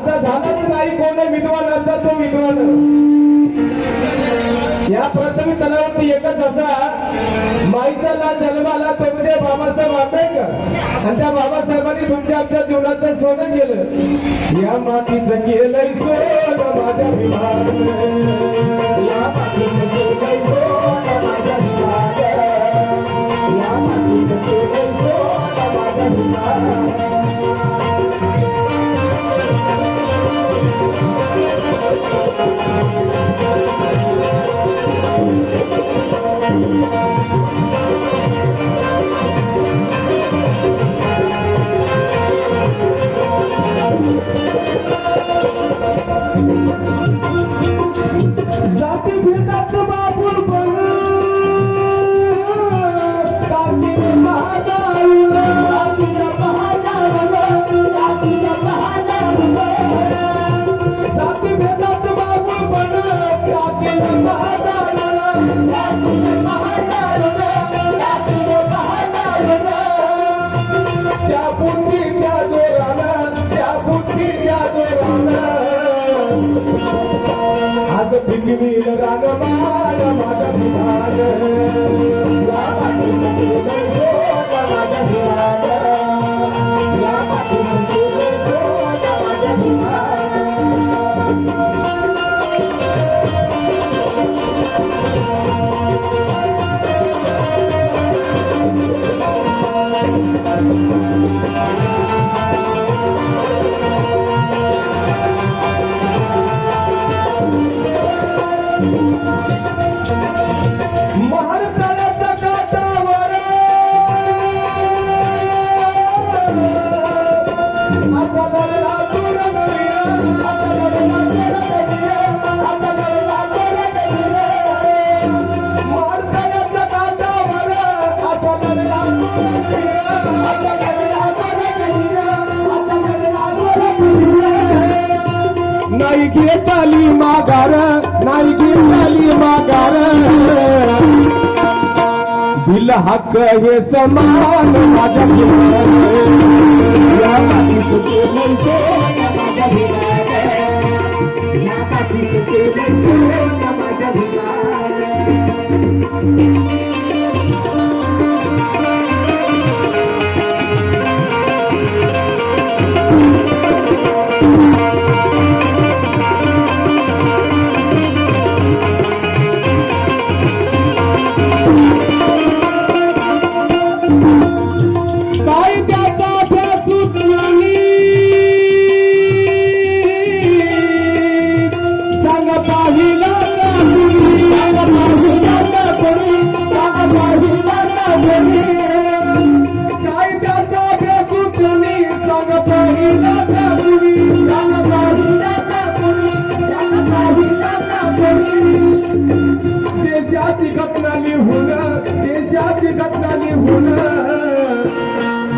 असा झालाच नाही कोण विद्वानाचा तो विद्वान. या प्रथम तलावरती एकच असा माईचा लाल जन्माला तो म्हणजे बाबासाहेब आंबेडकर. आणि त्या बाबासाहेबांनी तुमच्या आमच्या जीवनाचं सोनं केलं. या मातीचं केलंय सोनं माझ्या विमान, या मातीचं केलंय सोनं माझ्या विमान, या मातीचं केलंय सोनं माझ्या विमान. जाती भेटात बापूर पण जातीला महादारुण, जातीला महादारुण, जातीला महादारुण. जाती भेटात बापूर पण जातीला महादारुण, जातीला महादारुण, जातीला महादारुण. त्या बुद्धीच्या जोरानं, त्या बुद्धीच्या जोरानं आज पृथ्वीला रागमान माझा विमान, या मातीचं केलंय सोनं माझ्या विमान, या मातीचं केलंय सोनं माझ्या विमान. महाराष्ट्राच्या काठावर आता लढला तो रणवीर, आता लढला तो रणवीर, आता लढला तो रणवीर. महाराष्ट्राच्या काठावर आता लढला तो रणवीर, आता लढला तो रणवीर, आता लढला तो रणवीर. नाही घेताली माघार, नाही घेताली माघार. दिल हक्क हे समान माझ्या विमान, या मातीचं केलंय सोनं माझ्या विमान, या मातीचं केलंय सोनं माझ्या विमान. देशाची घटना लिहून, देशाची घटना लिहून.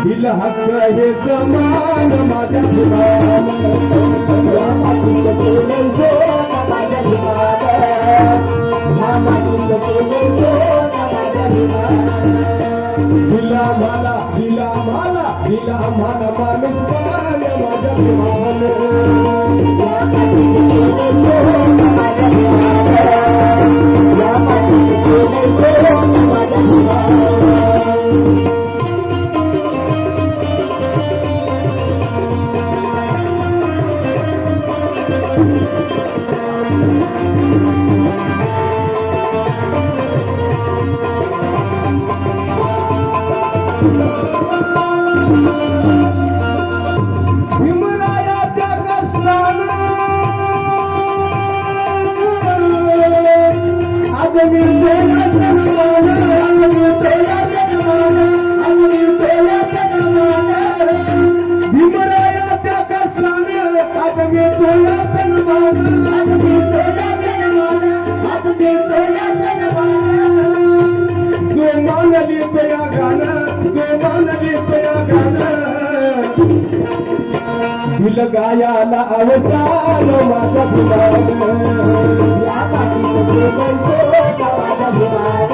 दिल हक्क हे समान माझ्या विमान, या मातीचं केलंय सोनं माझ्या विमान, या मातीचं केलंय सोनं माझ्या विमान. दिला मला, दिला मला, दिला मला माणूस पान माझ्या विमान, या मातीचं केलंय सोनं माझ्या विमान, या मातीचं केलंय सोनं माझ्या विमान. भीमरायाच्या कष्टानं आज मी तेला जन्मान, आज मी तेला जन्मान, आज मी तेला जन्मान. भीमरायाच्या कष्टानं आज मी तेला जन्मान, आज मी तेला जन्मान, आज मी तेला जन्मान. जो मानली तेरा गाणं, जो मानली तेरा गाणं. दिल गायाला अवसान माझा विमान, या मातीचं केलंय सोनं माझा विमान,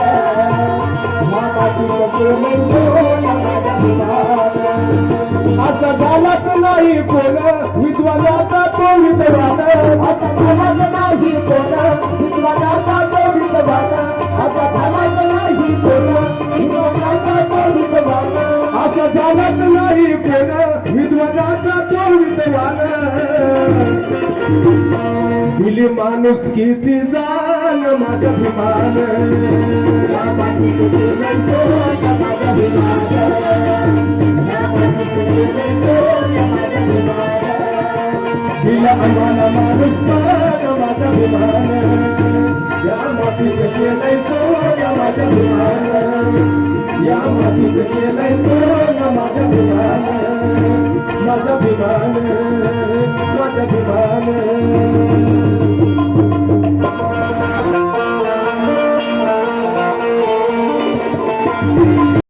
या मातीचं केलंय सोनं माझा विमान. आता झालाच नाही कोण विद्वानाचा तो विद्वान आता झालाच नाही कोण विद्वानाचा तो विद्वान आता झालाच नाही कोण विद्वानाचा तो विद्वान आता झालाच नाही कोण विद्वानाचा तो विद्वान दिली माणुसकीची जाण माझा अभिमान या मातीत केलं सोनं माझं विमान या मातीत केलं सोनं माझं विमान दिला आम्हाला माणूस माझा अभिमान या मातीत केलंय सोनं माझा अभिमान या मातीत केलंय सोनं माझा अभिमान माझा अभिमान